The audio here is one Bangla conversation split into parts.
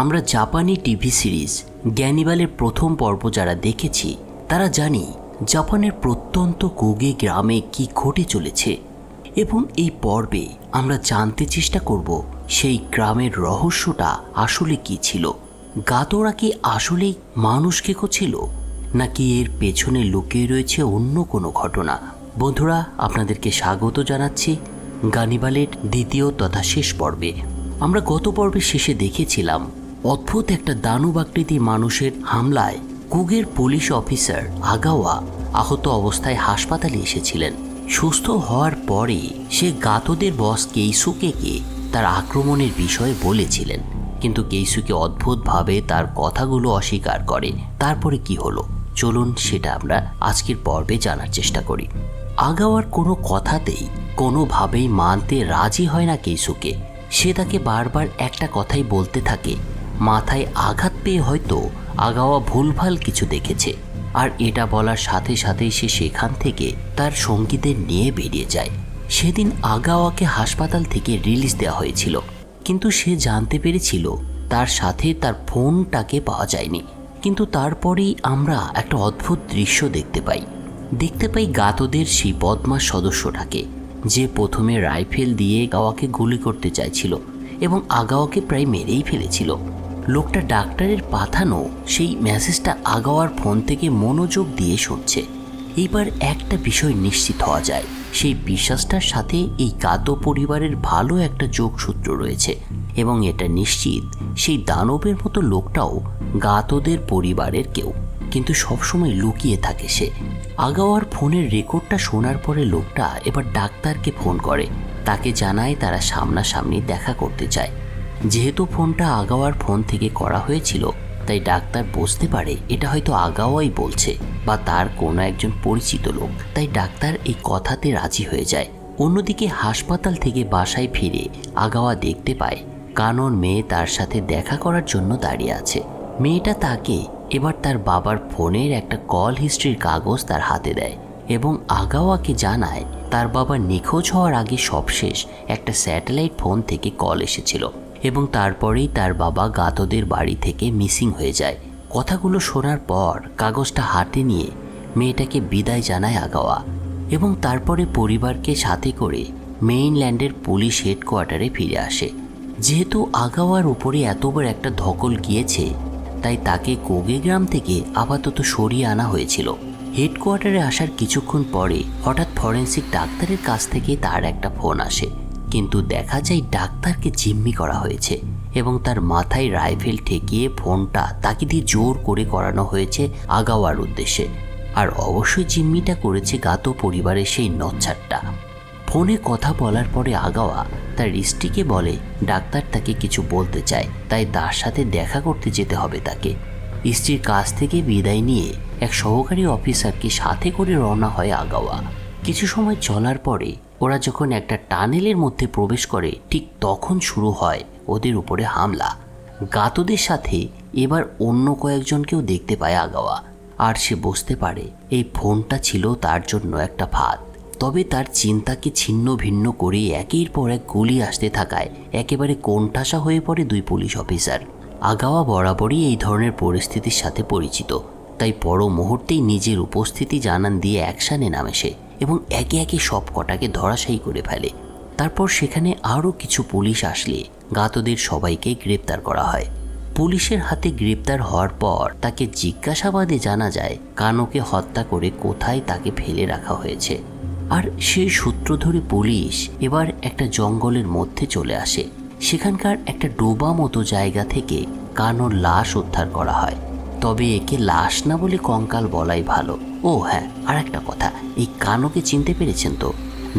আমরা জাপানি টিভি সিরিজ গ্যানিবালের প্রথম পর্ব যারা দেখেছি তারা জানি জাপানের প্রত্যন্ত কোগে গ্রামে কি ঘটে চলেছে, এবং এই পর্বে আমরা জানতে চেষ্টা করব সেই গ্রামের রহস্যটা আসলে কি ছিল। গাতোরা কি আসলেই মানুষ কেকো ছিল, নাকি এর পেছনে লুকিয়ে রয়েছে অন্য কোনো ঘটনা? বন্ধুরা, আপনাদেরকে স্বাগত জানাচ্ছি গানিবালের দ্বিতীয় তথা শেষ পর্বে। আমরা গত পর্বের শেষে দেখেছিলাম অদ্ভুত একটা দানব আকৃতির মানুষের হামলায় কুগের পুলিশ অফিসার আগাওয়া আহত অবস্থায় হাসপাতালে এসেছিলেন। সুস্থ হওয়ার পরে সে গাতোদের বস কেইসুকেকে তার আক্রমণের বিষয়ে বলেছিলেন, কিন্তু কেইসুকে অদ্ভুতভাবে তার কথাগুলো অস্বীকার করে। তারপরে কি হলো চলুন সেটা আমরা আজকের পর্বে জানার চেষ্টা করি। আগাওয়ার কোনো কথাতেই কোনোভাবেই মানতে রাজি হয় না কেইসুকে। সে তাকে বারবার একটা কথাই বলতে থাকে, মাথায় আঘাত পেয়ে হয়তো আগাওয়া ভুলভাল কিছু দেখেছে। আর এটা বলার সাথে সাথেই সে সেখান থেকে তার সঙ্গীদের নিয়ে বেরিয়ে যায়। সেদিন আগাওয়াকে হাসপাতাল থেকে রিলিজ দেওয়া হয়েছিল, কিন্তু সে জানতে পেরেছিল তার সাথে তার ফোনটাকে পাওয়া যায়নি। কিন্তু তারপরেই আমরা একটা অদ্ভুত দৃশ্য দেখতে পাই গাতোদের সেই বদমাশ সদস্যটাকে, যে প্রথমে রাইফেল দিয়ে আগাওয়াকে গুলি করতে চাইছিল এবং আগাওয়াকে প্রায় মেরেই ফেলেছিল। লোকটা ডাক্তারের পাঠানো সেই মেসেজটা আগাওয়ার ফোন থেকে মনোযোগ দিয়ে শুনছে। এইবার একটা বিষয় নিশ্চিত হওয়া যায়, সেই বিশ্বাসটার সাথে এই গাতো পরিবারের ভালো একটা যোগসূত্র রয়েছে, এবং এটা নিশ্চিত সেই দানবের মতো লোকটাও গাতোদের পরিবারের কেউ, কিন্তু সবসময় লুকিয়ে থাকে সে। আগাওয়ার ফোনের রেকর্ডটা শোনার পরে লোকটা এবার ডাক্তারকে ফোন করে, তাকে জানায় তারা সামনাসামনি দেখা করতে চায়। যেহেতু ফোনটা আগাওয়ার ফোন থেকে করা হয়েছিল, তাই ডাক্তার বুঝতে পারে এটা হয়তো আগাওয়াই বলছে বা তার কোনো একজন পরিচিত লোক, তাই ডাক্তার এই কথাতে রাজি হয়ে যায়। অন্যদিকে হাসপাতাল থেকে বাসায় ফিরে আগাওয়া দেখতে পায় কানোর মেয়ে তার সাথে দেখা করার জন্য দাঁড়িয়ে আছে। মেয়েটা তাকে এবার তার বাবার ফোনের একটা কল হিস্ট্রির কাগজ তার হাতে দেয় এবং আগাওয়াকে জানায় তার বাবা নিখোঁজ হওয়ার আগে সবশেষ একটা স্যাটেলাইট ফোন থেকে কল এসেছিল, এবং তারপরেই তার বাবা গাতোদের বাড়ি থেকে মিসিং হয়ে যায়। কথাগুলো শোনার পর কাগজটা হাতে নিয়ে মেয়েটাকে বিদায় জানায় আগাওয়া, এবং তারপরে পরিবারকে সাথে করে মেইনল্যান্ডের পুলিশ হেডকোয়ার্টারে ফিরে আসে। যেহেতু আগাওয়ার উপরে এতবার একটা ধকল গিয়েছে, তাই তাকে কোগে গ্রাম থেকে আপাতত সরিয়ে আনা হয়েছিল। হেডকোয়ার্টারে আসার কিছুক্ষণ পরে হঠাৎ ফরেন্সিক ডাক্তারের কাছ থেকে তার একটা ফোন আসে, কিন্তু দেখা যায় ডাক্তারকে জিম্মি করা হয়েছে এবং তার মাথায় রাইফেল ঠেকিয়ে ফোনটা তাকে দিয়ে জোর করে করানো হয়েছে আগাওয়ার উদ্দেশ্যে। আর অবশ্যই জিম্মিটা করেছে গাতো পরিবারের সেই নচ্ছারটা। ফোনে কথা বলার পরে আগাওয়া তার স্ত্রীকে বলে ডাক্তার তাকে কিছু বলতে চায়, তাই তার সাথে দেখা করতে যেতে হবে তাকে। স্ত্রীর কাছ থেকে বিদায় নিয়ে এক সহকারী অফিসারকে সাথে করে রওনা হয় আগাওয়া। কিছু সময় চলার পরে ওরা যখন একটা টানেলের মধ্যে প্রবেশ করে, ঠিক তখন শুরু হয় ওদের উপরে হামলা। গাতোদের সাথে এবার অন্য কয়েকজনকেও দেখতে পায় আগাওয়া, আর সে বুঝতে পারে এই ফোনটা ছিল তার জন্য একটা ফাঁদ। তবে তার চিন্তাকে ছিন্ন ভিন্ন করে একের পর এক গুলি আসতে থাকায় একেবারে কোণঠাসা হয়ে পড়ে দুই পুলিশ অফিসার। আগাওয়া বরাবরই এই ধরনের পরিস্থিতির সাথে পরিচিত, তাই পর মুহূর্তেই নিজের উপস্থিতি জানান দিয়ে অ্যাকশানে নামে সে এবং একে একে সব কটাকে ধরাশায়ী করে ফেলে। তারপর সেখানে আরও কিছু পুলিশ আসলে গাতোদের সবাইকে গ্রেপ্তার করা হয়। পুলিশের হাতে গ্রেপ্তার হওয়ার পর তাকে জিজ্ঞাসাবাদে জানা যায় কানোকে হত্যা করে কোথায় তাকে ফেলে রাখা হয়েছে। আর সেই সূত্র ধরে পুলিশ এবার একটা জঙ্গলের মধ্যে চলে আসে। সেখানকার একটা ডোবা মতো জায়গা থেকে কানোর লাশ উদ্ধার করা হয়, তবে একে লাশ না বলে কঙ্কাল বলাই ভালো। ও হ্যাঁ, আর একটা কথা, এই কানোকে চিনতে পেরেছেন তো?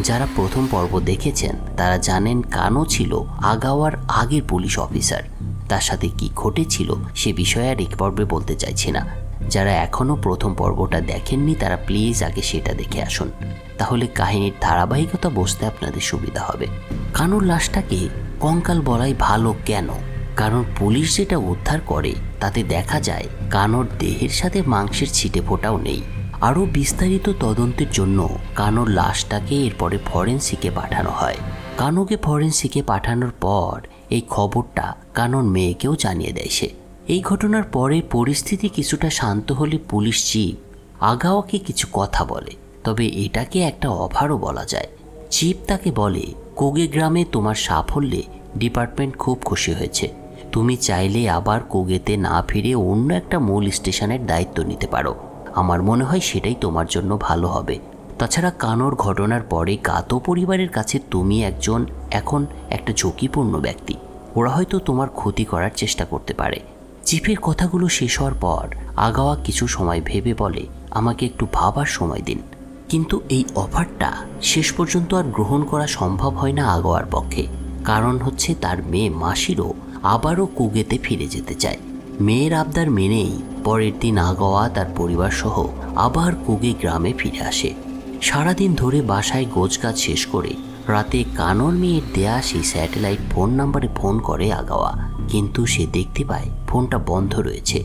যারা প্রথম পর্ব দেখেছেন তারা জানেন কানো ছিল আগাওয়ার আগের পুলিশ অফিসার। তার সাথে কি ঘটেছিল সে বিষয়ে আর এক পর্বে বলতে চাইছি না। যারা এখনও প্রথম পর্বটা দেখেননি তারা প্লিজ আগে সেটা দেখে আসুন, তাহলে কাহিনীর ধারাবাহিকতা বুঝতে আপনাদের সুবিধা হবে। কানোর লাশটাকে কঙ্কাল বলাই ভালো কেন? কারণ পুলিশ যেটা উদ্ধার করে তাতে দেখা যায় কানোর দেহের সাথে মাংসের ছিটে ফোটাও নেই। আরও বিস্তারিত তদন্তের জন্য কানোর লাশটাকে এরপরে ফরেন্সিকে পাঠানো হয়। কানোকে ফরেন্সিকে পাঠানোর পর এই খবরটা কানন মেয়েকেও জানিয়ে দেয় সে। এই ঘটনার পরে পরিস্থিতি কিছুটা শান্ত হলে পুলিশ চিফ আগাওয়াকে কিছু কথা বলে, তবে এটাকে একটা অফারও বলা যায়। চিফ তাকে বলে, কোগে গ্রামে তোমার সাফল্যে ডিপার্টমেন্ট খুব খুশি হয়েছে, তুমি চাইলে আবার কোগেতে না ফিরে অন্য একটা মূল স্টেশনের দায়িত্ব নিতে পারো। আমার মনে হয় সেটাই তোমার জন্য ভালো হবে। তাছাড়া কানোর ঘটনার পরে গাতো পরিবারের কাছে তুমি এখন একটা ঝুঁকিপূর্ণ ব্যক্তি, ওরা হয়তো তোমার ক্ষতি করার চেষ্টা করতে পারে। চিফের কথাগুলো শেষ হওয়ার পর আগাওয়া কিছু সময় ভেবে বলে, আমাকে একটু ভাবার সময় দিন। কিন্তু এই অফারটা শেষ পর্যন্ত আর গ্রহণ করা সম্ভব হয় না আগাওয়ার পক্ষে। কারণ হচ্ছে তার মেয়ে মাসিরও আবারও কোগেতে ফিরে যেতে চায়। মেয়ের আবদার মেনেই পরের দিন আগাওয়া তার পরিবার সহ আবার কোগে গ্রামে ফিরে আসে। সারাদিন ধরে বাসায় গোছগাছ শেষ করে রাতে কানর মেয়ের দেয়া সেই স্যাটেলাইট ফোন নাম্বারে ফোন করে আগাওয়া, কিন্তু সে দেখতে পায় ফোনটা বন্ধ রয়েছে।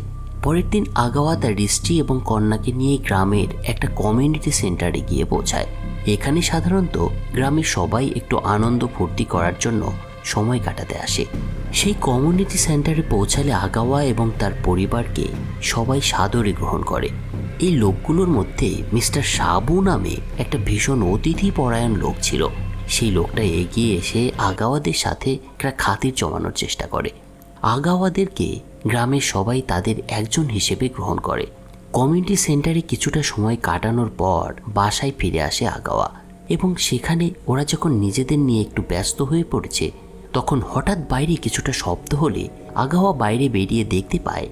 পরের দিন আগাওয়া তার স্ত্রী এবং কন্যাকে নিয়ে গ্রামের একটা কমিউনিটি সেন্টারে গিয়ে পৌঁছায়। এখানে সাধারণত গ্রামের সবাই একটু আনন্দ ফুর্তি করার জন্য সময় কাটাতে আসে। সেই কমিউনিটি সেন্টারে পৌঁছালে আগাওয়া এবং তার পরিবারকে সবাই সাদরে গ্রহণ করে। এই লোকগুলোর মধ্যে মিস্টার সাবু নামে একটা ভীষণ অতিথি পরায়ণ লোক ছিল। সেই লোকটা এগিয়ে এসে আগাওয়াদের সাথে একটা খাতির জমানোর চেষ্টা করে। আগাওয়াদেরকে গ্রামের সবাই তাদের একজন হিসেবে গ্রহণ করে। কমিউনিটি সেন্টারে কিছুটা সময় কাটানোর পর বাসায় ফিরে আসে আগাওয়া, এবং সেখানে ওরা যখন নিজেদের নিয়ে একটু ব্যস্ত হয়ে পড়েছে তখন হঠাৎ বাইরে কিছুটা শব্দ হলে আগাওয়া বাইরে বেরিয়ে দেখতে পায়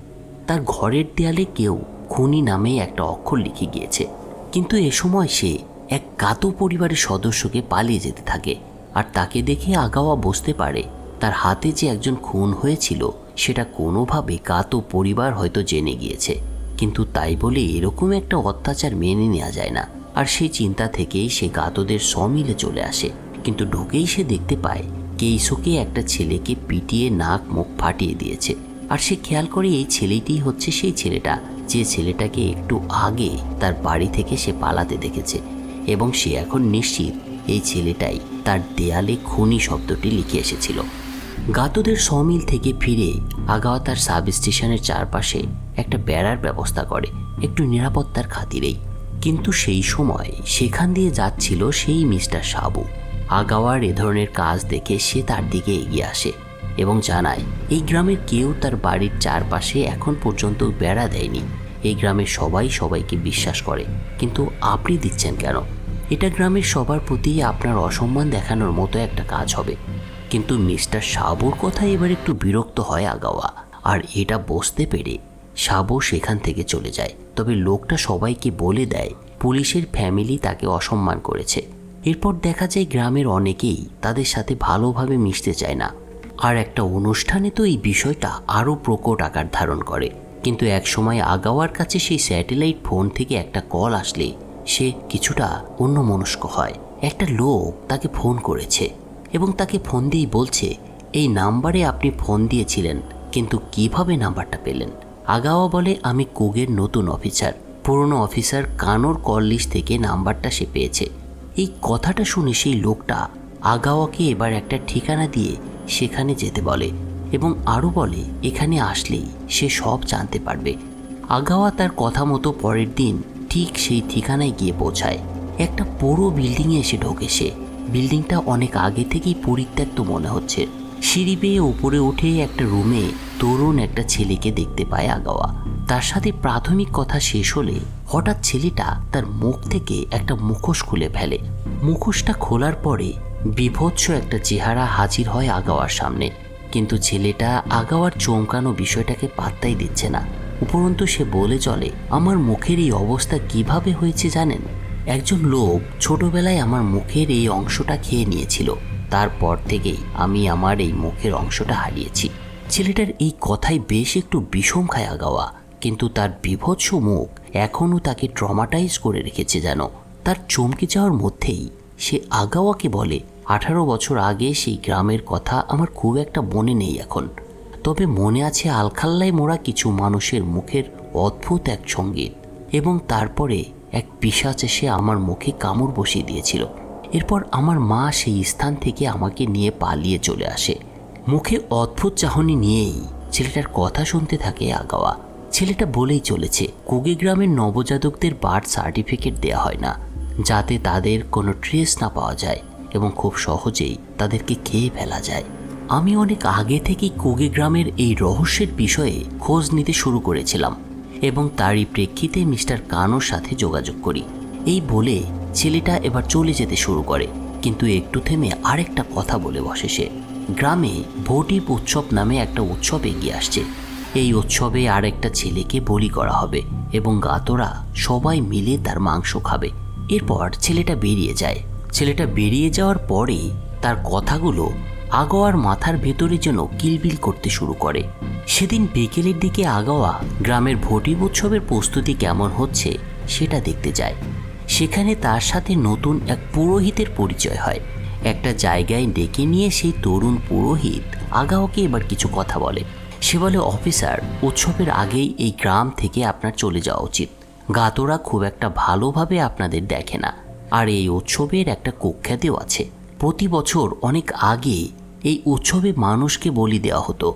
তার ঘরের দেয়ালে কেউ খুনি নামে একটা অক্ষর লিখে গিয়েছে। কিন্তু এ সময় সে এক গাতো পরিবারের সদস্যকে পালিয়ে যেতে থাকে, আর তাকে দেখে আগাওয়া বুঝতে পারে তার হাতে যে একজন খুন হয়েছিল সেটা কোনোভাবে গাতো পরিবার হয়তো জেনে গিয়েছে। কিন্তু তাই বলে এরকম একটা অত্যাচার মেনে নেওয়া যায় না। আর সেই চিন্তা থেকেই সে গাতোদের সমিলে চলে আসে। কিন্তু ঢুকেই সে দেখতে পায় কেইসোকে একটা ছেলেকে পিটিয়ে নাক মুখ ফাটিয়ে দিয়েছে। আর সে খেয়াল করে এই ছেলেটিই হচ্ছে সেই ছেলেটা যে ছেলেটাকে একটু আগে তার বাড়ি থেকে সে পালাতে দেখেছে, এবং সে এখন নিশ্চিত এই ছেলেটাই তার দেয়ালে খুনি শব্দটি লিখে এসেছিল। গাতোদের সমিল থেকে ফিরে আগাওয়া তার সাব স্টেশনের চারপাশে একটা বেড়ার ব্যবস্থা করে, একটু নিরাপত্তার খাতিরেই। কিন্তু সেই সময় সেখান দিয়ে যাচ্ছিল সেই মিস্টার সাবু। আগাওয়ার এ ধরনের কাজ দেখে সে তার দিকে এগিয়ে আসে এবং জানায় এই গ্রামের কেউ তার বাড়ির চারপাশে এখন পর্যন্ত বেড়া দেয়নি। এই গ্রামের সবাই সবাইকে বিশ্বাস করে, কিন্তু আপনি দিচ্ছেন কেন? এটা গ্রামের সবার প্রতি আপনার অসম্মান দেখানোর মতো একটা কাজ হবে। কিন্তু মিস্টার সাবুর কথা এবার একটু বিরক্ত হয় আগাওয়া, আর এটা বুঝতে পেরে সাবু সেখান থেকে চলে যায়। তবে লোকটা সবাইকে বলে দেয় পুলিশের ফ্যামিলি তাকে অসম্মান করেছে। এরপর দেখা যায় গ্রামের অনেকেই তাদের সাথে ভালোভাবে মিশতে চায় না। আর একটা অনুষ্ঠানে তো এই বিষয়টা আরও প্রকট আকার ধারণ করে। কিন্তু একসময় আগাওয়ার কাছে সেই স্যাটেলাইট ফোন থেকে একটা কল আসলে সে কিছুটা অন্যমনস্ক হয়। একটা লোক তাকে ফোন করেছে এবং তাকে ফোন দিয়েই বলছে, এই নাম্বারে আপনি ফোন দিয়েছিলেন, কিন্তু কিভাবে নাম্বারটা পেলেন? আগাওয়া বলে, আমি কোগের নতুন অফিসার, পুরনো অফিসার কানোর কল লিস্ট থেকে নাম্বারটা সে পেয়েছে। এই কথাটা শুনে সেই লোকটা আগাওয়াকে এবার একটা ঠিকানা দিয়ে সেখানে যেতে বলে এবং আরও বলে এখানে আসলেই সে সব জানতে পারবে। আগাওয়া তার কথা মতো পরের দিন ঠিক সেই ঠিকানায় গিয়ে পৌঁছায়। একটা পুরো বিল্ডিংয়ে এসে ঢোকে সে। বিল্ডিংটা অনেক আগে থেকেই পরিত্যক্ত মনে হচ্ছে। সিঁড়ি বেয়ে উপরে উঠে একটা রুমে তরুণ একটা ছেলেকে দেখতে পায় আগাওয়া। তার সাথে প্রাথমিক কথা শেষ হলে হঠাৎ ছেলেটা তার মুখ থেকে একটা মুখোশ খুলে ফেলে। মুখোশটা খোলার পরে বিভৎস একটা চেহারা হাজির হয় আগাওয়ার সামনে। কিন্তু ছেলেটা আগাওয়ার চমকানো বিষয়টাকে পাত্তাই দিচ্ছে না। উপরন্তু সে বলে চলে, আমার মুখের এই অবস্থা কিভাবে হয়েছে জানেন? একজন লোক ছোটবেলায় আমার মুখের এই অংশটা খেয়ে নিয়েছিল, তারপর থেকেই আমি আমার এই মুখের অংশটা হারিয়েছি। ছেলেটার এই কথায় বেশ একটু বিষম খায় আগাওয়া, কিন্তু তার বিভৎস মুখ এখনও তাকে ট্রমাটাইজ করে রেখেছে যেন। তার চমকে যাওয়ার মধ্যেই সে আগাওয়াকে বলে, 18 বছর আগে সেই গ্রামের কথা আমার খুব একটা মনে নেই এখন, তবে মনে আছে আলখাল্লায় মোড়া কিছু মানুষের মুখের অদ্ভুত এক সঙ্গীত, এবং তারপরে এক পিশাচ এসে আমার মুখে কামড় বসিয়ে দিয়েছিল। এরপর আমার মা সেই স্থান থেকে আমাকে নিয়ে পালিয়ে চলে আসে। মুখে অদ্ভুত চাহনি নিয়েই ছেলেটার কথা শুনতে থাকে আগাওয়া। ছেলেটা বলেই চলেছে কোগে গ্রামের নবজাতকদের বার্থ সার্টিফিকেট দেয়া হয় না, যাতে তাদের কোনো ট্রেস না পাওয়া যায় এবং খুব সহজেই তাদেরকে খেয়ে ফেলা যায়। আমি অনেক আগে থেকেই কোগে গ্রামের এই রহস্যের বিষয়ে খোঁজ নিতে শুরু করেছিলাম এবং তারই প্রেক্ষিতে মিস্টার কানোর সাথে যোগাযোগ করি। এই বলে ছেলেটা এবার চলে যেতে শুরু করে, কিন্তু একটু থেমে আরেকটা কথা বলে বসে সে। গ্রামে ভোটিপ উৎসব নামে একটা উৎসব এগিয়ে আসছে। এই উৎসবে আরেকটা ছেলেকে বলি করা হবে এবং গাতরা সবাই মিলে তার মাংস খাবে। এরপর ছেলেটা বেরিয়ে যায়। ছেলেটা বেরিয়ে যাওয়ার পরে তার কথাগুলো আগাওয়ার মাথার ভেতরে যেন কিলবিল করতে শুরু করে। সেদিন বিকেলের দিকে আগাওয়া গ্রামের ভোটিপ উৎসবের প্রস্তুতি কেমন হচ্ছে সেটা দেখতে যায়। সেখানে তার সাথে নতুন এক পুরোহিতের পরিচয় হয়। একটা জায়গায় ডেকে নিয়ে সেই তরুণ পুরোহিত আগাওয়াকে এবার কিছু কথা বলে। সে বলে, অফিসার, উৎসবের আগেই এই গ্রাম থেকে আপনার চলে যাওয়া উচিত। গাতরা খুব একটা ভালোভাবে আপনাদের দেখে না, আর এই উৎসবের একটা কুখ্যাতিও আছে। প্রতি বছর অনেক আগে এই উৎসবে মানুষকে বলি দেওয়া হতো,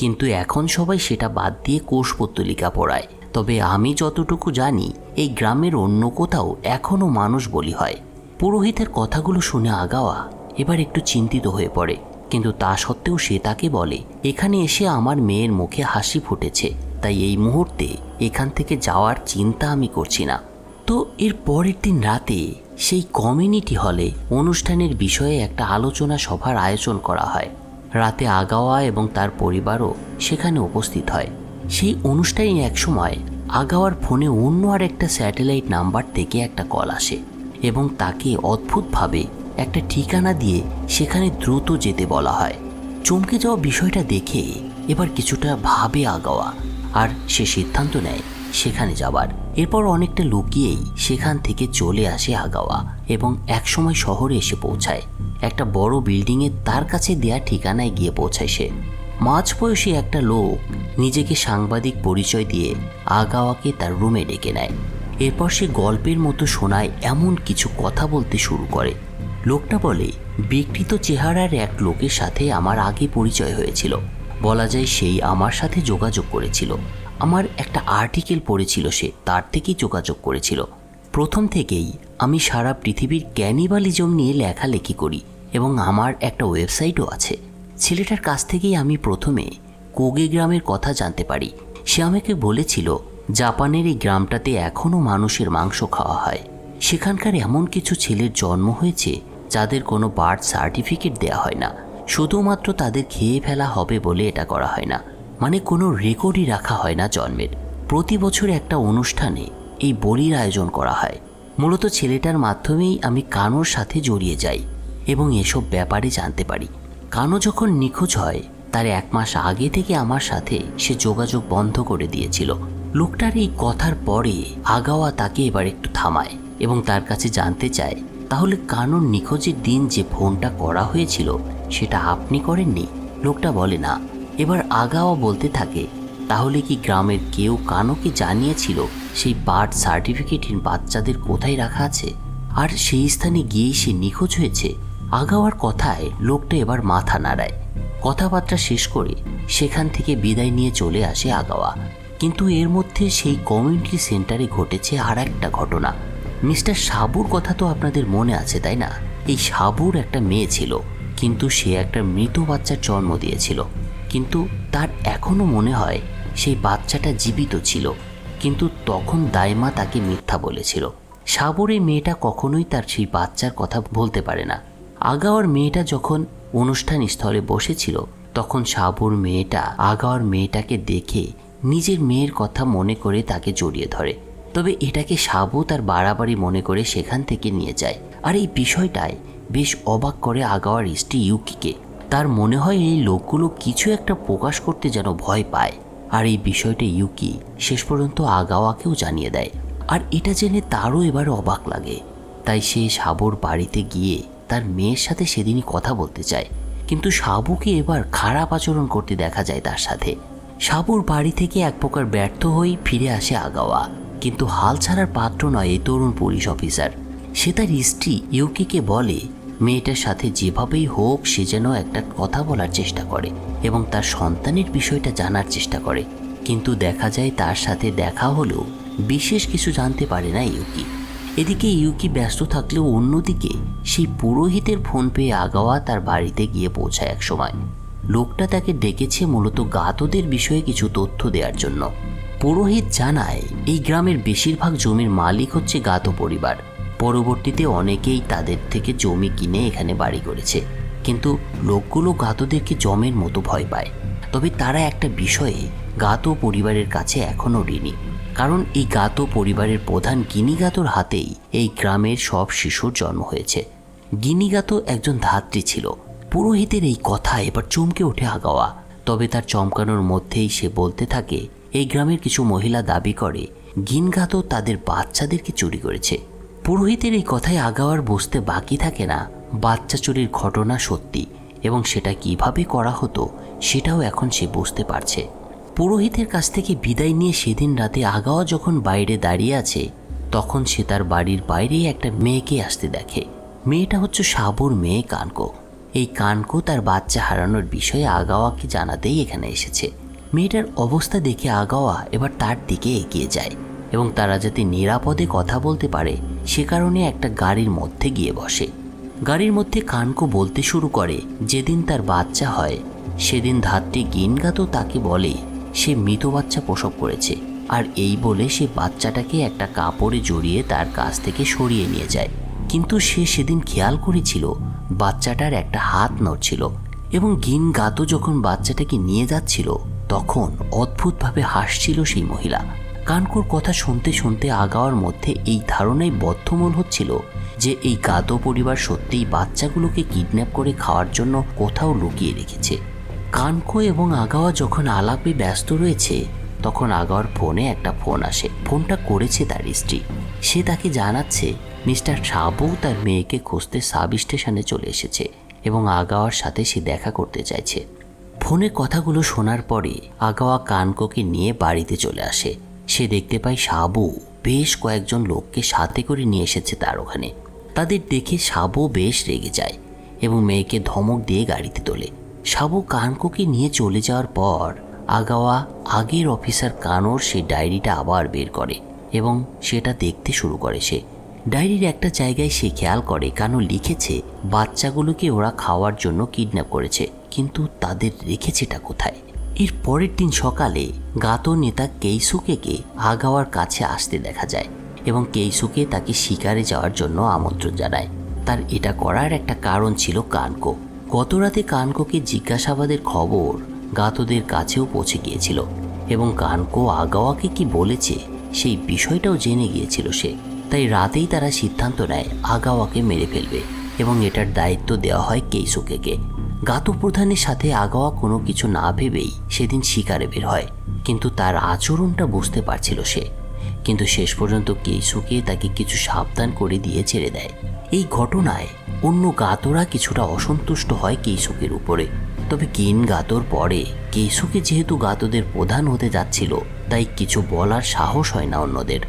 কিন্তু এখন সবাই সেটা বাদ দিয়ে কোষপত্তলিকা পড়ায়। তবে আমি যতটুকু জানি এই গ্রামের অন্য কোথাও এখনও মানুষ বলি হয়। পুরোহিতের কথাগুলো শুনে আগাওয়া এবার একটু চিন্তিত হয়ে পড়ে, কিন্তু তা সত্ত্বেও সে তাকে বলে, এখানে এসে আমার মেয়ের মুখে হাসি ফুটেছে, তাই এই মুহূর্তে এখান থেকে যাওয়ার চিন্তা আমি করছি না। তো এর পরের দিন রাতে সেই কমিউনিটি হলে অনুষ্ঠানের বিষয়ে একটা আলোচনা সভার আয়োজন করা হয়। রাতে আগাওয়া এবং তার পরিবারও সেখানে উপস্থিত হয়। সেই অনুষ্ঠানে একসময় আগাওয়ার ফোনে অন্য আর একটা স্যাটেলাইট নাম্বার থেকে একটা কল আসে এবং তাকে অদ্ভুতভাবে একটা ঠিকানা দিয়ে সেখানে দ্রুত যেতে বলা হয়। চমকে যাওয়া বিষয়টা দেখে এবার কিছুটা ভাবে আগাওয়া, আর সে সিদ্ধান্ত নেয় সেখানে যাবার। এরপর অনেকটা লুকিয়েই সেখান থেকে চলে আসে আগাওয়া এবং একসময় শহরে এসে পৌঁছায়। একটা বড় বিল্ডিংয়ে তার কাছে দেয়া ঠিকানায় গিয়ে পৌঁছায় সে। মাঝবয়সী একটা লোক নিজেকে সাংবাদিক পরিচয় দিয়ে আগাওয়াকে তার রুমে ডেকে নেয়। এরপর সে গল্পের মতো শোনায় এমন কিছু কথা বলতে শুরু করে। লোকটা বলে, বিকৃত চেহারার এক লোকের সাথে আমার আগে পরিচয় হয়েছিল। বলা যায় সেই আমার সাথে যোগাযোগ করেছিল। আমার একটা আর্টিকেল পড়েছিল, সে তার থেকেই যোগাযোগ করেছিল। প্রথম থেকেই আমি সারা পৃথিবীর ক্যানিবালিজম নিয়ে লেখালেখি করি এবং আমার একটা ওয়েবসাইটও আছে। ছেলেটার কাছ থেকেই আমি প্রথমে কোগে গ্রামের কথা জানতে পারি। সে আমাকে বলেছিল জাপানের এই গ্রামটাতে এখনও মানুষের মাংস খাওয়া হয়। সেখানকার এমন কিছু ছেলের জন্ম হয়েছে যাদের কোনো বার্থ সার্টিফিকেট দেওয়া হয় না, শুধুমাত্র তাদের খেয়ে ফেলা হবে বলে এটা করা হয় না, মানে কোনো রেকর্ডই রাখা হয় না জন্মের। প্রতি বছর একটা অনুষ্ঠানে এই বলির আয়োজন করা হয়। মূলত ছেলেটার মাধ্যমেই আমি কানোর সাথে জড়িয়ে যাই এবং এসব ব্যাপারে জানতে পারি। কানো যখন নিখোঁজ হয় তার 1 মাস আগে থেকে আমার সাথে সে যোগাযোগ বন্ধ করে দিয়েছিল। লোকটার এই কথার পরে আগাওয়া তাকে এবার একটু থামায় এবং তার কাছে জানতে চায়, তাহলে কানোর নিখোঁজের দিন যে ফোনটা করা হয়েছিল সেটা আপনি করেননি? লোকটা বলে না। এবার আগাওয়া বলতে থাকে, তাহলে কি গ্রামের কেউ কানোকে জানিয়েছিল সেই বার্থ সার্টিফিকেটহীন বাচ্চাদের কোথায় রাখা আছে আর সেই স্থানে গিয়েই সে নিখোঁজ হয়েছে? আগাওয়ার কথায় লোকটা এবার মাথা নাড়ায়। কথাবার্তা শেষ করে সেখান থেকে বিদায় নিয়ে চলে আসে আগাওয়া। কিন্তু এর মধ্যে সেই কমিউনিটি সেন্টারে ঘটেছে আর একটা ঘটনা। মিস্টার সাবুর কথা তো আপনাদের মনে আছে, তাই না? এই সাবুর একটা মেয়ে ছিল, কিন্তু সে একটা মৃত বাচ্চার জন্ম দিয়েছিল। কিন্তু তার এখনও মনে হয় সেই বাচ্চাটা জীবিত ছিল, কিন্তু তখন দাইমা তাকে মিথ্যা বলেছিল। সাবুর এই মেয়েটা কখনোই তার সেই বাচ্চার কথা বলতে পারে না। আগাওয়ার মেয়েটা যখন অনুষ্ঠান স্থলে বসেছিল তখন সাবুর মেয়েটা আগাওয়ার মেয়েটাকে দেখে নিজের মেয়ের কথা মনে করে তাকে জড়িয়ে ধরে। তবে এটাকে সাবু তার বাড়াবাড়ি মনে করে সেখান থেকে নিয়ে যায়। আর এই বিষয়টায় বেশ অবাক করে আগাওয়ার স্ত্রী ইউকিকে। তার মনে হয় এই লোকগুলো কিছু একটা প্রকাশ করতে যেন ভয় পায়, আর এই বিষয়টা ইউকি শেষ পর্যন্ত আগাওয়াকেও জানিয়ে দেয়। আর এটা জেনে তারও এবার অবাক লাগে। তাই সে সাবুর বাড়িতে গিয়ে তার মেয়ের সাথে সেদিনই কথা বলতে চায়, কিন্তু সাবুকে এবার খারাপ আচরণ করতে দেখা যায় তার সাথে। সাবুর বাড়ি থেকে এক প্রকার ব্যর্থ হয়ে ফিরে আসে আগাওয়া, কিন্তু হাল ছাড়ার পাত্র নয় এই তরুণ পুলিশ অফিসার। সে তার স্ত্রী ইউকিকে বলে, মেয়েটার সাথে যেভাবেই হোক সে যেন একটা কথা বলার চেষ্টা করে এবং তার সন্তানের বিষয়টা জানার চেষ্টা করে, কিন্তু দেখা যায় তার সাথে দেখা হলেও বিশেষ কিছু জানতে পারে না ইউকি। এদিকে ইউকি ব্যস্ত থাকলেও অন্যদিকে সেই পুরোহিতের ফোন পেয়ে আগাওয়া তার বাড়িতে গিয়ে পৌঁছায় এক সময়। লোকটা তাকে ডেকেছে মূলত গাতোদের বিষয়ে কিছু তথ্য দেওয়ার জন্য। পুরোহিত জানায় এই গ্রামের বেশিরভাগ জমির মালিক হচ্ছে গাতো পরিবার। পরবর্তীতে অনেকেই তাদের থেকে জমি কিনে এখানে বাড়ি করেছে, কিন্তু লোকগুলো গাতোদেরকে জমের মতো ভয় পায়। তবে তারা একটা বিষয়ে গাতো পরিবারের কাছে এখনও ঋণী, কারণ এই গাতো পরিবারের প্রধান গিনিগাতোর হাতেই এই গ্রামের সব শিশুর জন্ম হয়েছে। গিনিগাতো একজন ধাত্রী ছিল। পুরোহিতের এই কথা এবার চমকে ওঠে আগাওয়া। তবে তার চমকানোর মধ্যেই সে বলতে থাকে এই গ্রামের কিছু মহিলা দাবি করে গিনগাতো তাদের বাচ্চাদেরকে চুরি করেছে। পুরোহিতের এই কথায় আগাওয়ার বুঝতে বাকি থাকে না বাচ্চা চুরির ঘটনা সত্যি, এবং সেটা কিভাবে করা হতো সেটাও এখন সে বুঝতে পারছে। পুরোহিতের কাছ থেকে বিদায় নিয়ে সেদিন রাতে আগাওয়া যখন বাইরে দাঁড়িয়ে আছে, তখন সে তার বাড়ির বাইরে একটা মেয়েকে আসতে দেখে। মেয়েটা হচ্ছে সাবুর মেয়ে কানকো। এই কানকো তার বাচ্চা হারানোর বিষয়ে আগাওয়াকে জানাতেই এখানে এসেছে। মেয়েটার অবস্থা দেখে আগাওয়া এবার তার দিকে এগিয়ে যায় এবং তারা যাতে নিরাপদে কথা বলতে পারে সে কারণে একটা গাড়ির মধ্যে গিয়ে বসে। গাড়ির মধ্যে কানকো বলতে শুরু করে যেদিন তার বাচ্চা হয় সেদিন ধাত্রী গিনগাতো তাকে বলে সে মৃত বাচ্চা প্রসব করেছে, আর এই বলে সে বাচ্চাটাকে একটা কাপড়ে জড়িয়ে তার কাছ থেকে সরিয়ে নিয়ে যায়। কিন্তু সে সেদিন খেয়াল করেছিল বাচ্চাটার একটা হাত নড়ছিল, এবং গিনগাতো যখন বাচ্চাটাকে নিয়ে যাচ্ছিল তখন অদ্ভুতভাবে হাসছিল সেই মহিলা। কানকোর কথা শুনতে শুনতে আগাওয়ার মধ্যে এই ধারণাই বদ্ধমূল হচ্ছিল যে এই গাতো পরিবার সত্যিই বাচ্চাগুলোকে কিডন্যাপ করে খাওয়ার জন্য কোথাও লুকিয়ে রেখেছে। কানকো এবং আগাওয়া যখন আলাপে ব্যস্ত রয়েছে তখন আগাওয়ার ফোনে একটা ফোন আসে। ফোনটা করেছে তার স্ত্রী। সে তাকে জানাচ্ছে মিস্টার সাবু তার মেয়েকে খুঁজতে সাব স্টেশনে চলে এসেছে এবং আগাওয়ার সাথে সে দেখা করতে চাইছে। ফোনে কথাগুলো শোনার পরে আগাওয়া কানকোকে নিয়ে বাড়িতে চলে আসে। সে দেখতে পায় সাবু বেশ কয়েকজন লোককে সাথে করে নিয়ে এসেছে তার ওখানে। তাদের দেখে সাবু বেশ রেগে যায় এবং মেয়েকে ধমক দিয়ে গাড়িতে তোলে। সাবু কানকোকে নিয়ে চলে যাওয়ার পর আগাওয়া আগের অফিসার কানোর সেই ডায়েরিটা আবার বের করে এবং সেটা দেখতে শুরু করে। সে ডায়েরির একটা জায়গায় সে খেয়াল করে কানো লিখেছে বাচ্চাগুলোকে ওরা খাওয়ার জন্য কিডন্যাপ করেছে, কিন্তু তাদের রেখেছেটা কোথায়। এর পরের দিন সকালে গাতো নেতা কেইসুকেকে আগাওয়ার কাছে আসতে দেখা যায় এবং কেইসুকে তাকে শিকারে যাওয়ার জন্য আমন্ত্রণ জানায়। তার এটা করার একটা কারণ ছিল কানকো। গতরাতে কানকোকে জিজ্ঞাসাবাদের খবর গাতোদের কাছেও পৌঁছে গিয়েছিল এবং কানকো আগাওয়াকে কি বলেছে সেই বিষয়টাও জেনে গিয়েছিল সে। তাই রাতেই তারা সিদ্ধান্ত নেয় আগাওয়াকে মেরে ফেলবে এবং এটার দায়িত্ব দেওয়া হয় কেইসুকেকে। গাতো প্রধানের সাথে আগাওয়া কোনো কিছু না ভেবেই সেদিন শিকারে বের হয়, কিন্তু তার আচরণটা বুঝতে পারছিল সে। কিন্তু শেষ পর্যন্ত কেইসুকে তাকে কিছু সাবধান করে দিয়ে ছেড়ে দেয়। এই ঘটনায় অন্য গাতোরা কিছুটা অসন্তুষ্ট হয় কেইসুকের উপরে। তবে গিনগাতোর পরে কেইসুকে যেহেতু গাতোদের প্রধান হতে যাচ্ছিল তাই কিছু বলার সাহস হয় না অন্যদের।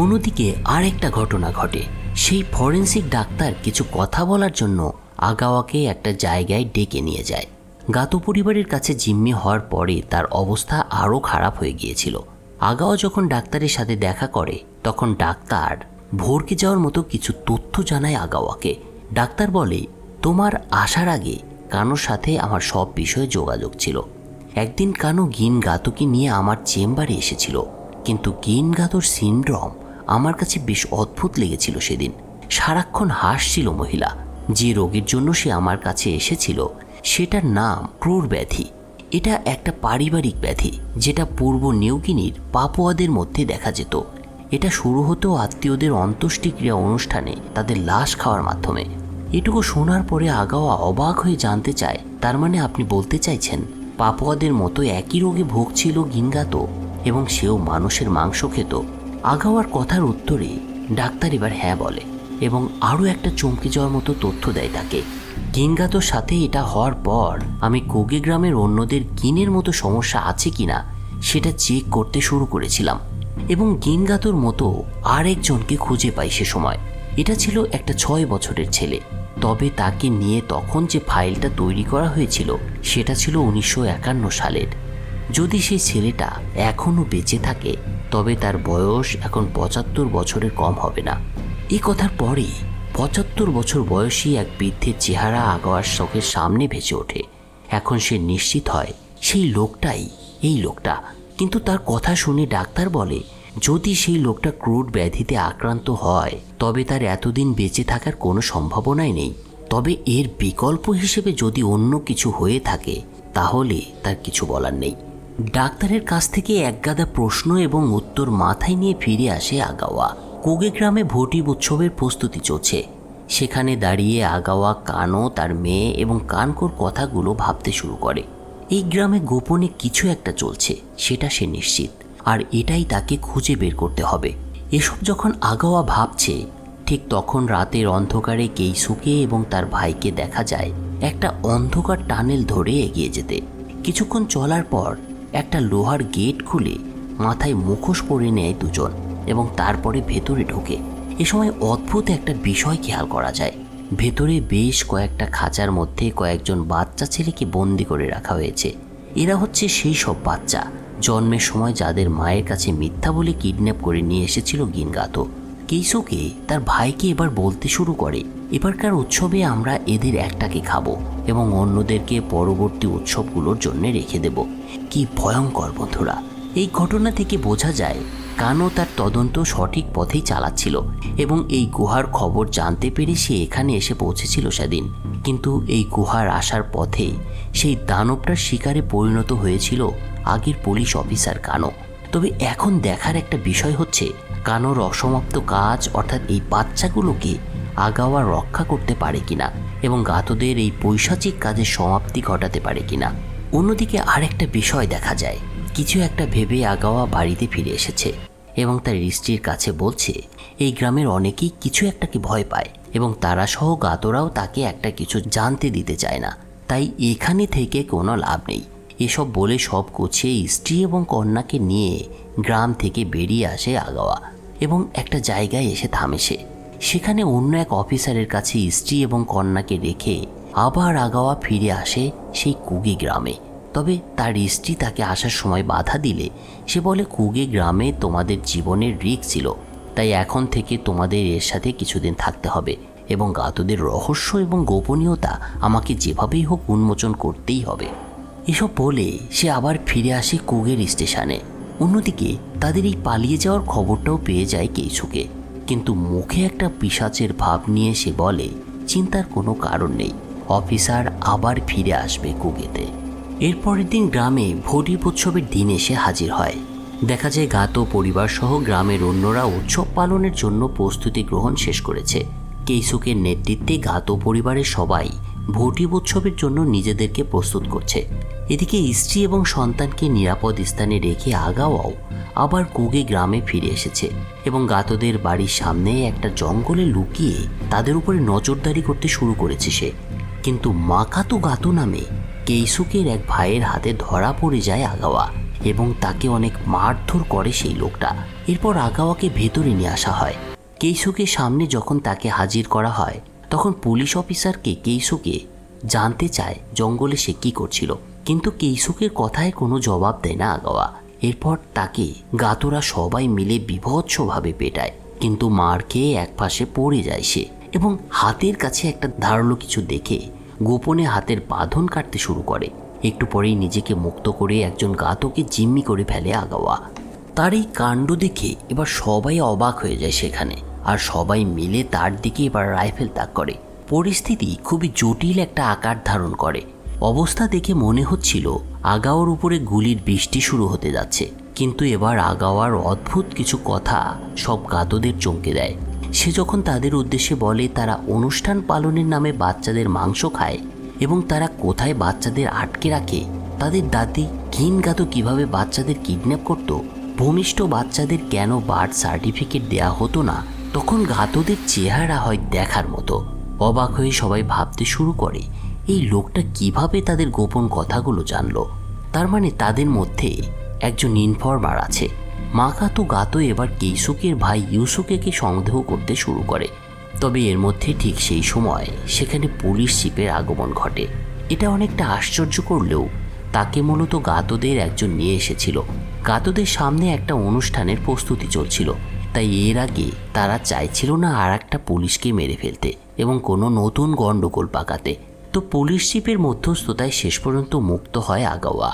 অন্যদিকে আরেকটা ঘটনা ঘটে। সেই ফরেন্সিক ডাক্তার কিছু কথা বলার জন্য আগাওয়াকে একটা জায়গায় ডেকে নিয়ে যায়। গাতো পরিবারের কাছে জিম্মি হওয়ার পরে তার অবস্থা আরও খারাপ হয়ে গিয়েছিল। আগাওয়া যখন ডাক্তারের সাথে দেখা করে তখন ডাক্তার ভরকে যাওয়ার মতো কিছু তথ্য জানায় আগাওয়াকে। ডাক্তার বলে তোমার আসার আগে কানোর সাথে আমার সব বিষয়ে যোগাযোগ ছিল। একদিন কানো গিনগাতোকে নিয়ে আমার চেম্বারে এসেছিল, কিন্তু গিনগাতোর সিনড্রোম আমার কাছে বেশ অদ্ভুত লেগেছিল। সেদিন সারাক্ষণ হাসছিল মহিলা। যে রোগের জন্য সে আমার কাছে এসেছিল সেটার নাম ক্রুর ব্যাধি। এটা একটা পারিবারিক ব্যাধি যেটা পূর্ব নিউগিনির পাপুয়াদের মধ্যে দেখা যেত। এটা শুরু হতো আত্মীয়দের অন্ত্যেষ্টিক্রিয়া অনুষ্ঠানে তাদের লাশ খাওয়ার মাধ্যমে। এটুকু শোনার পরে আগাওয়া অবাক হয়ে জানতে চায় তার মানে আপনি বলতে চাইছেন পাপুয়াদের মতো একই রোগে ভুগছিল গিনগাতো এবং সেও মানুষের মাংস খেত? আগাওয়ার কথার উত্তরে ডাক্তার এবার হ্যাঁ বলে এবং আরও একটা চমকে যাওয়ার মতো তথ্য দেয় তাকে। গিনগাতোর সাথে এটা হওয়ার পর আমি কোগে গ্রামের অন্যদের গিনের মতো সমস্যা আছে কিনা সেটা চেক করতে শুরু করেছিলাম এবং গিনগাতোর মতো আরেকজনকে খুঁজে পাই সে সময়। এটা ছিল একটা 6 বছরের ছেলে। তবে তাকে নিয়ে তখন যে ফাইলটা তৈরি করা হয়েছিল সেটা ছিল 1951 সালের। যদি সেই ছেলেটা এখনও বেঁচে থাকে তবে তার বয়স এখন 75 বছরের কম হবে না। এই কথার পরে 75 বছর বয়সী এক বৃদ্ধের চেহারা আগাওয়ার চোখের সামনে ভেসে ওঠে। এখন সে নিশ্চিত হয় সেই লোকটাই এই লোকটা। কিন্তু তার কথা শুনে ডাক্তার বলে যদি সেই লোকটা ক্রুড ব্যাধিতে আক্রান্ত হয় তবে তার এতদিন বেঁচে থাকার কোনো সম্ভাবনাই নেই। তবে এর বিকল্প হিসেবে যদি অন্য কিছু হয়ে থাকে তাহলে তার কিছু বলার নেই। ডাক্তারের কাছ থেকে একগাদা প্রশ্ন এবং উত্তর মাথায় নিয়ে ফিরে আসে আগাওয়া। কোগে গ্রামে ভোটি উৎসবের প্রস্তুতি চলছে। সেখানে দাঁড়িয়ে আগাওয়া কানো, তার মেয়ে এবং কানকোর কথাগুলো ভাবতে শুরু করে। এই গ্রামে গোপনে কিছু একটা চলছে, সেটা সে নিশ্চিত, আর এটাই তাকে খুঁজে বের করতে হবে। এসব যখন আগাওয়া ভাবছে ঠিক তখন রাতের অন্ধকারে কেইসুকে এবং তার ভাইকে দেখা যায় একটা অন্ধকার টানেল ধরে এগিয়ে যেতে। কিছুক্ষণ চলার পর একটা লোহার গেট খুলে মাথায় মুখোশ পরে নেয় দুজন এবং তারপরে ভেতরে ঢোকে। এ সময় অদ্ভুত একটা বিষয় খেয়াল করা যায়। ভেতরে বেশ কয়েকটা খাঁচার মধ্যে কয়েকজন বাচ্চা ছেলেকে বন্দি করে রাখা হয়েছে। এরা হচ্ছে সেই সব বাচ্চা জন্মের সময় যাদের মায়ের কাছে মিথ্যা বলে কিডন্যাপ করে নিয়ে এসেছিল গিনগাতো। কেইসুকে তার ভাইকে এবার বলতে শুরু করে, এবারকার উৎসবে আমরা এদের একটাকে খাবো এবং অন্যদেরকে পরবর্তী উৎসবগুলোর জন্য রেখে দেব। কি ভয়ঙ্কর বন্ধুরা! এই ঘটনা থেকে বোঝা যায় কানো তার তদন্ত সঠিক পথেই চালাচ্ছিল এবং এই গুহার খবর জানতে পেরে সে এখানে এসে পৌঁছেছিল সেদিন। কিন্তু এই গুহার আসার পথে সেই দানবটার শিকারে পরিণত হয়েছিল আগের পুলিশ অফিসার কানো। তবে এখন দেখার একটা বিষয় হচ্ছে কানোর অসমাপ্ত কাজ অর্থাৎ এই বাচ্চাগুলোকে আগাওয়া রক্ষা করতে পারে কিনা এবং গাতোদের এই পৈশাচিক কাজের সমাপ্তি ঘটাতে পারে কিনা। অন্যদিকে আরেকটা বিষয় দেখা যায়, কিছু একটা ভেবে আগাওয়া বাড়িতে ফিরে এসেছে এবং তার স্ত্রীর কাছে বলছে এই গ্রামের অনেকেই কিছু একটাকে ভয় পায় এবং তারা সহ গাতোরাও তাকে একটা কিছু জানতে দিতে চায় না, তাই এখানে থেকে কোনো লাভ নেই। এসব বলে সব গুছিয়ে স্ত্রী এবং কন্যাকে নিয়ে গ্রাম থেকে বেরিয়ে আসে আগাওয়া এবং একটা জায়গায় এসে থামে সে। সেখানে অন্য এক অফিসারের কাছে স্ত্রী এবং কন্যাকে রেখে আবার আগাওয়া ফিরে আসে সেই কুগি গ্রামে। তবে তার স্ত্রী তাকে আসার সময় বাধা দিলে সে বলে কুগে গ্রামে তোমাদের জীবনের রিস্ক ছিল, তাই এখন থেকে তোমাদের এর সাথে কিছুদিন থাকতে হবে এবং গাতোদের রহস্য এবং গোপনীয়তা আমাকে যেভাবেই হোক উন্মোচন করতেই হবে। এসব বলে সে আবার ফিরে আসে কুগের স্টেশনে। অন্যদিকে তাদের এই পালিয়ে যাওয়ার খবরটাও পেয়ে যায় কেইসুকে, কিন্তু মুখে একটা পিশাচের ভাব নিয়ে সে বলে চিন্তার কোনো কারণ নেই, অফিসার আবার ফিরে আসবে কুগেতে। এরপরের দিন গ্রামে ভোটি উৎসবের দিন এসে হাজির হয়। দেখা যায় গাতো পরিবার সহ গ্রামের অন্যরা উৎসব পালনের জন্য প্রস্তুতি গ্রহণ শেষ করেছে। কেইসুকের নেতৃত্বে গাতো পরিবারের সবাই ভোটি উৎসবের জন্য নিজেদেরকে প্রস্তুত করছে। এদিকে স্ত্রী এবং সন্তানকে নিরাপদ স্থানে রেখে আগাওয়াও আবার কুগে গ্রামে ফিরে এসেছে এবং গাতোদের বাড়ির সামনে একটা জঙ্গলে লুকিয়ে তাদের উপরে নজরদারি করতে শুরু করেছে সে। কিন্তু মাকাতো গাতো নামে কেইসুকের এক ভাইয়ের হাতে ধরা পড়ে যায় আগাওয়া এবং তাকে অনেক মারধর করে সেই লোকটা। এরপর আগাওয়াকে ভেতরে নিয়ে আসা হয়। কেইসুকের সামনে যখন তাকে হাজির করা হয় তখন পুলিশ অফিসারকে কেইসুকে জানতে চায় জঙ্গলে সে কী করছিল, কিন্তু কেইসুকের কথায় কোনো জবাব দেয় না আগাওয়া। এরপর তাকে গাতোরা সবাই মিলে বীভৎসভাবে পেটায়, কিন্তু মার খেয়ে এক পাশে পড়ে যায় সে এবং হাতের কাছে একটা ধারালো কিছু দেখে গোপনে হাতের বাঁধন কাটতে শুরু করে। একটু পরেই নিজেকে মুক্ত করে একজন গাতোকে জিম্মি করে ফেলে আগাওয়া। তার এই কাণ্ড দেখে এবার সবাই অবাক হয়ে যায় সেখানে, আর সবাই মিলে তার দিকে এবার রাইফেল তাক করে। পরিস্থিতি খুবই জটিল একটা আকার ধারণ করে। অবস্থা দেখে মনে হচ্ছিল আগাওয়ার উপরে গুলির বৃষ্টি শুরু হতে যাচ্ছে, কিন্তু এবার আগাওয়ার অদ্ভুত কিছু কথা সব গাতোদের চমকে দেয়। সে যখন তাদের উদ্দেশ্যে বলে তারা অনুষ্ঠান পালনের নামে বাচ্চাদের মাংস খায় এবং তারা কোথায় বাচ্চাদের আটকে রাখে, তাদের দাদি গিনগাতো কিভাবে বাচ্চাদের কিডন্যাপ করত, ভূমিষ্ঠ বাচ্চাদের কেন বার্থ সার্টিফিকেট দেয়া হতো না, তখন গাতোদের চেহারা হয় দেখার মতো। অবাক হয়ে সবাই ভাবতে শুরু করে এই লোকটা কিভাবে তাদের গোপন কথাগুলো জানলো। তার মানে তাদের মধ্যে একজন ইনফর্মার আছে। মাকাতো গাতো এবার কেইসুকের ভাই ইউসুকেকে সন্দেহ করতে শুরু করে। তবে এর মধ্যে ঠিক সেই সময় সেখানে পুলিশ জিপের আগমন ঘটে। এটা অনেকটা আশ্চর্য করলেও তাকে মূলত গাতোদের একজন নিয়ে এসেছিল। গাতোদের সামনে একটা অনুষ্ঠানের প্রস্তুতি চলছিল, তাই এর আগে তারা চাইছিল না আর একটা পুলিশকে মেরে ফেলতে এবং কোনো নতুন গণ্ডগোল পাকাতে। তো পুলিশ জিপের মধ্যস্থতায় শেষ পর্যন্ত মুক্ত হয় আগাওয়া।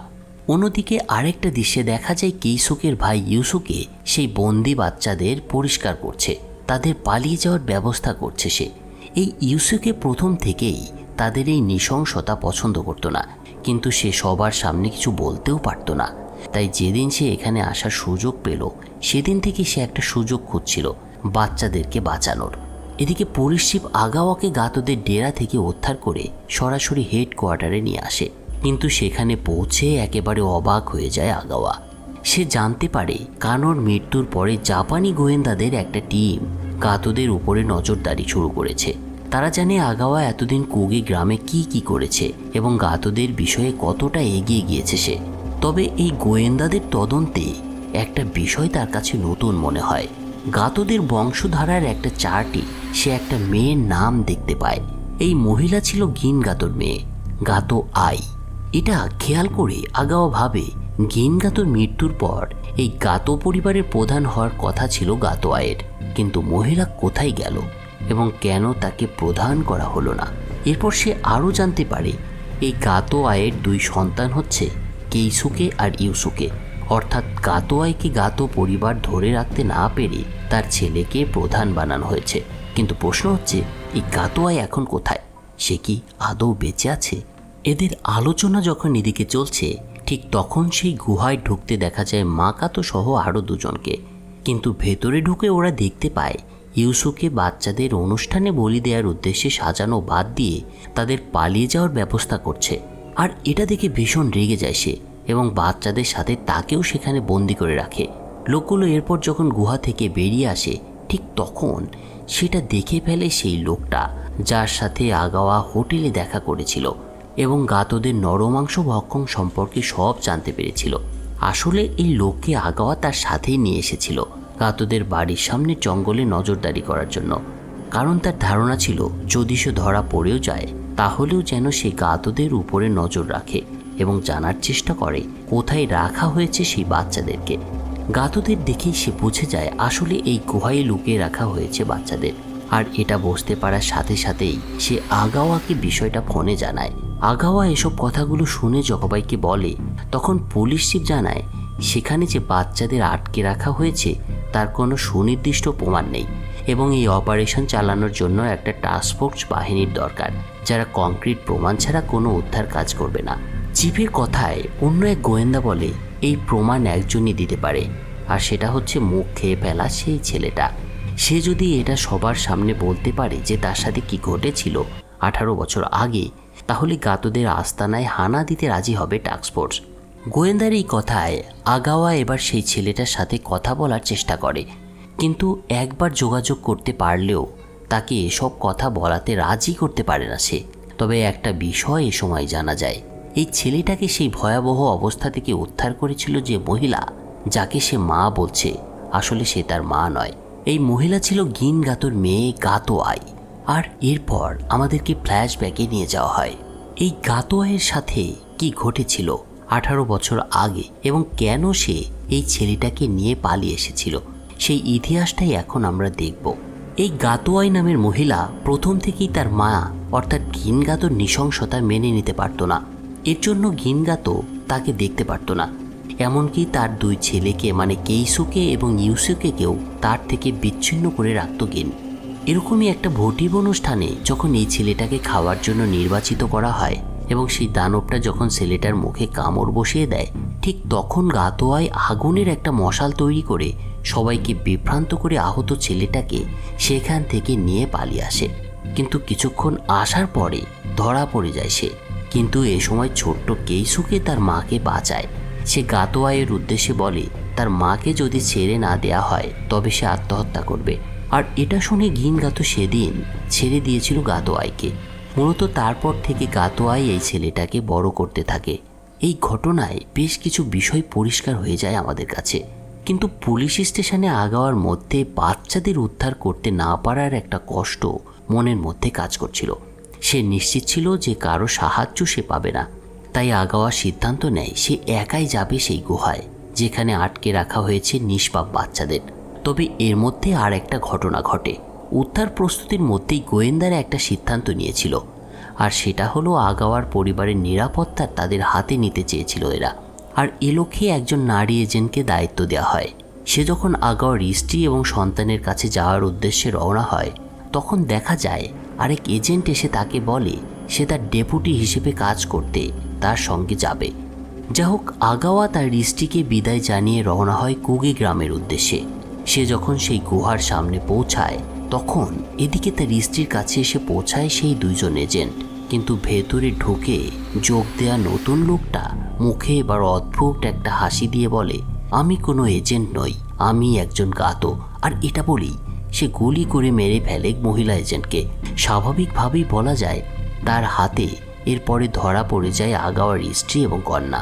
অন্যদিকে আরেকটা দৃশ্যে দেখা যায় কেইসুকের ভাই ইউসুকে সেই বন্দি বাচ্চাদের পরিষ্কার করছে, তাদের পালিয়ে যাওয়ার ব্যবস্থা করছে সে। এই ইউসুকে প্রথম থেকেই তাদের এই নৃশংসতা পছন্দ করতো না, কিন্তু সে সবার সামনে কিছু বলতেও পারতো না। তাই যেদিন সে এখানে আসার সুযোগ পেল সেদিন থেকে সে একটা সুযোগ খুঁজছিল বাচ্চাদেরকে বাঁচানোর। এদিকে পুলিশ চিফ আগাওয়াকে গাতোদের ডেরা থেকে উদ্ধার করে সরাসরি হেডকোয়ার্টারে নিয়ে আসে, কিন্তু সেখানে পৌঁছে একেবারে অবাক হয়ে যায় আগাওয়া। সে জানতে পারে কানোর মৃত্যুর পরে জাপানি গোয়েন্দাদের একটা টিম গাতোদের উপরে নজরদারি শুরু করেছে। তারা জানে আগাওয়া এতদিন কুগে গ্রামে কি করেছে এবং গাতোদের বিষয়ে কতটা এগিয়ে গিয়েছে সে। তবে এই গোয়েন্দাদের তদন্তে একটা বিষয় তার কাছে নতুন মনে হয়। গাতোদের বংশধারার একটা চার্টে সে একটা মেয়ের নাম দেখতে পায়। এই মহিলা ছিল গিনগাতোর মেয়ে, গাতো আই। এটা খেয়াল করে আগাওয়া ভাবে গিনগাতোর মৃত্যুর পর এই গাতো পরিবারের প্রধান হওয়ার কথা ছিল গাতো আয়ের, কিন্তু মহিলা কোথায় গেল এবং কেন তাকে প্রধান করা হলো না। এরপর সে আরও জানতে পারে এই গাতো আয়ের দুই সন্তান হচ্ছে কেইসুকে আর ইউসুকে, অর্থাৎ গাতো আইকে গাতো পরিবার ধরে রাখতে না পেরে তার ছেলেকে প্রধান বানানো হয়েছে। কিন্তু প্রশ্ন হচ্ছে এই গাতো আই এখন কোথায়, সে কি আদৌ বেঁচে আছে? এদের আলোচনা যখন এদিকে চলছে ঠিক তখন সেই গুহায় ঢুকতে দেখা যায় মাকাতো সহ আরও দুজনকে। কিন্তু ভেতরে ঢুকে ওরা দেখতে পায় ইউসুকে বাচ্চাদের অনুষ্ঠানে বলি দেওয়ার উদ্দেশ্যে সাজানো বাদ দিয়ে তাদের পালিয়ে যাওয়ার ব্যবস্থা করছে। আর এটা দেখে ভীষণ রেগে যায় সে এবং বাচ্চাদের সাথে তাকেও সেখানে বন্দি করে রাখে। লোকগুলো এরপর যখন গুহা থেকে বেরিয়ে আসে ঠিক তখন সেটা দেখে ফেলে সেই লোকটা যার সাথে আগাওয়া হোটেলে দেখা করেছিল এবং গাতোদের নরমাংস ভক্ষণ সম্পর্কে সব জানতে পেরেছিল। আসলে এই লোককে আগাওয়া তার সাথেই নিয়ে এসেছিল গাতোদের বাড়ির সামনে জঙ্গলে নজরদারি করার জন্য, কারণ তার ধারণা ছিল যদি সে ধরা পড়েও যায় তাহলেও যেন সে গাতোদের উপরে নজর রাখে এবং জানার চেষ্টা করে কোথায় রাখা হয়েছে সেই বাচ্চাদেরকে। গাতোদের দেখেই সে বুঝে যায় আসলে এই গুহায় লুকিয়ে রাখা হয়েছে বাচ্চাদের। আর এটা বুঝতে পারার সাথে সাথেই সে আগাওয়াকে বিষয়টা ফোনে জানায়। আগাওয়া এসব কথাগুলো শুনে জকবাইকে বলে, তখন পুলিশ চিফ জানায় সেখানে যে বাচ্চাদের আটকে রাখা হয়েছে তার কোনো সুনির্দিষ্ট প্রমাণ নেই এবং এই অপারেশন চালানোর জন্য একটা টাস্কফোর্স বাহিনীর দরকার যারা কংক্রিট প্রমাণ ছাড়া কোনো উদ্ধার কাজ করবে না। চিফের কথায় অন্য এক গোয়েন্দা বলে এই প্রমাণ একজনই দিতে পারে, আর সেটা হচ্ছে মুখ খেয়ে ফেলা সেই ছেলেটা। সে যদি এটা সবার সামনে বলতে পারে যে তার সাথে কি ঘটেছিল 18 বছর আগে, তাহলে গাতোদের আস্তানায় হানা দিতে রাজি হবে টাস্কফোর্স। গোয়েন্দার এই কথায় আগাওয়া এবার সেই ছেলেটার সাথে কথা বলার চেষ্টা করে, কিন্তু একবার যোগাযোগ করতে পারলেও তাকে এসব কথা বলাতে রাজি করতে পারে না সে। তবে একটা বিষয় এ সময় জানা যায়, এই ছেলেটাকে সেই ভয়াবহ অবস্থা থেকে উদ্ধার করেছিল যে মহিলা, যাকে সে মা বলছে, আসলে সে তার মা নয়। এই মহিলা ছিল গিনগাতোর মেয়ে গাতো আই। আর এরপর আমাদেরকে ফ্ল্যাশব্যাকে নিয়ে যাওয়া হয় এই গাতো আইয়ের সাথে কি ঘটেছিল 18 বছর আগে এবং কেন সে এই ছেলেটাকে নিয়ে পালিয়ে এসেছিল, সেই ইতিহাসটাই এখন আমরা দেখব। এই গাতো আই নামের মহিলা প্রথম থেকেই তার মা অর্থাৎ গিনগাতোর নৃশংসতা মেনে নিতে পারত না। এর জন্য গিনগাতো তাকে দেখতে পারত না, এমনকি তার দুই ছেলেকে মানে কেইসুকে এবং ইউসুকেকেও তার থেকে বিচ্ছিন্ন করে রাখত গিন। এরকমই একটা ভোটিভ অনুষ্ঠানে যখন এই ছেলেটাকে খাওয়ার জন্য নির্বাচিত করা হয় এবং সেই দানবটা যখন ছেলেটার মুখে কামড় বসিয়ে দেয়, ঠিক তখন গাতো আই আগুনের একটা মশাল তৈরি করে সবাইকে বিভ্রান্ত করে আহত ছেলেটাকে সেখান থেকে নিয়ে পালিয়ে আসে। কিন্তু কিছুক্ষণ আসার পরে ধরা পড়ে যায় সে। কিন্তু এ সময় ছোট্ট কেইসুকে তার মাকে বাঁচায়। সে গাতো আইয়ের উদ্দেশ্যে বলে তার মাকে যদি ছেড়ে না দেয়া হয় তবে সে আত্মহত্যা করবে। আর এটা শুনে গিনগাতো সেদিন ছেড়ে দিয়েছিল গাতো আইকে। মূলত তারপর থেকে গাতো আই এই ছেলেটাকে বড় করতে থাকে। এই ঘটনায় বেশ কিছু বিষয় পরিষ্কার হয়ে যায় আমাদের কাছে। কিন্তু পুলিশ স্টেশনে আগাওয়ার মধ্যে বাচ্চাদের উদ্ধার করতে না পারার একটা কষ্ট মনের মধ্যে কাজ করছিল। সে নিশ্চিত ছিল যে কারো সাহায্য সে পাবে না। তাই আগাওয়া সিদ্ধান্ত নেয় সে একাই যাবে সেই গুহায় যেখানে আটকে রাখা হয়েছে নিষ্পাপ বাচ্চাদের। তবে এর মধ্যে আর একটা ঘটনা ঘটে। উদ্ধার প্রস্তুতির মধ্যেই গোয়েন্দারা একটা সিদ্ধান্ত নিয়েছিল, আর সেটা হলো আগাওয়ার পরিবারের নিরাপত্তা তাদের হাতে নিতে চেয়েছিল এরা। আর এ লক্ষ্যে একজন নারী এজেন্টকে দায়িত্ব দেওয়া হয়। সে যখন আগাওয়ার স্ত্রী এবং সন্তানের কাছে যাওয়ার উদ্দেশ্যে রওনা হয়, তখন দেখা যায় আরেক এজেন্ট এসে তাকে বলে সে তার ডেপুটি হিসেবে কাজ করতে তার সঙ্গে যাবে। যা হোক, আগাওয়া তার স্ত্রীকে বিদায় জানিয়ে রওনা হয় কুগে গ্রামের উদ্দেশ্যে। সে যখন সেই গুহার সামনে পৌঁছায়, তখন এদিকে তার স্ত্রীর কাছে এসে পৌঁছায় সেই দুইজন এজেন্ট। কিন্তু ভেতরে ঢুকে যোগ দেয়া নতুন লোকটা মুখে এবার অদ্ভুত একটা হাসি দিয়ে বলে, আমি কোনো এজেন্ট নই, আমি একজন গাতো। আর এটা বলেই সে গুলি করে মেরে ফেলে মহিলা এজেন্টকে। স্বাভাবিকভাবেই বলা যায় তার হাতে এরপরে ধরা পড়ে যায় আগাওয়ার স্ত্রী এবং কন্যা।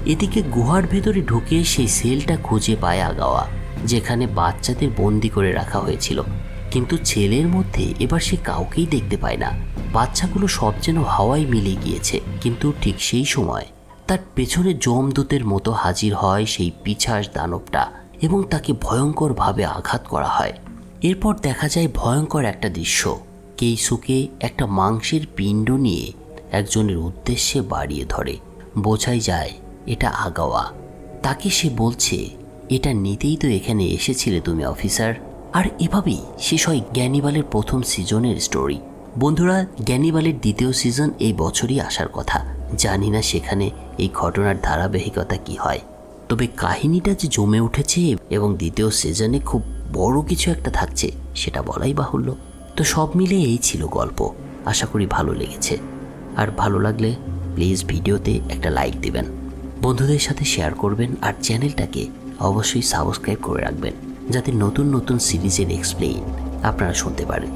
এদিকে গুহার ভেতরে ঢুকে সেই সেলটা খুঁজে পায় আগাওয়া, যেখানে বাচ্চাদের বন্দি করে রাখা হয়েছিল। কিন্তু ছেলের মধ্যে এবার সে কাউকেই দেখতে পায় না। বাচ্চাগুলো সব যেন হাওয়ায় মিলে গিয়েছে। কিন্তু ঠিক সেই সময় তার পেছনে যমদূতের মতো হাজির হয় সেই পিছাস দানবটা এবং তাকে ভয়ঙ্করভাবে আঘাত করা হয়। এরপর দেখা যায় ভয়ঙ্কর একটা দৃশ্য। কেইসুকে একটা মাংসের পিণ্ড নিয়ে একজনের উদ্দেশ্যে বাড়িয়ে ধরে। বোঝাই যায় এটা আগাওয়া। তাকে সে বলছে, এটা নিতেই তো এখানে এসেছিলে তুমি অফিসার। আর এভাবেই শেষ হয় গ্যানিবালের প্রথম সিজনের স্টোরি। বন্ধুরা, গ্যানিবালের দ্বিতীয় সিজন এই বছরই আসার কথা। জানি না সেখানে এই ঘটনার ধারাবাহিকতা কি হয়, তবে কাহিনীটা যে জমে উঠেছে এবং দ্বিতীয় সিজনে খুব বড় কিছু একটা থাকছে সেটা বলাই বাহুল্য। তো সব মিলে এই ছিল গল্প। আশা করি ভালো লেগেছে। আর ভালো লাগলে প্লিজ ভিডিওতে একটা লাইক দিবেন, বন্ধুদের সাথে শেয়ার করবেন, আর চ্যানেলটাকে অবশ্যই সাবস্ক্রাইব করে রাখবেন যাতে নতুন নতুন সিরিজের এক্সপ্লেইন আপনারা শুনতে পারেন।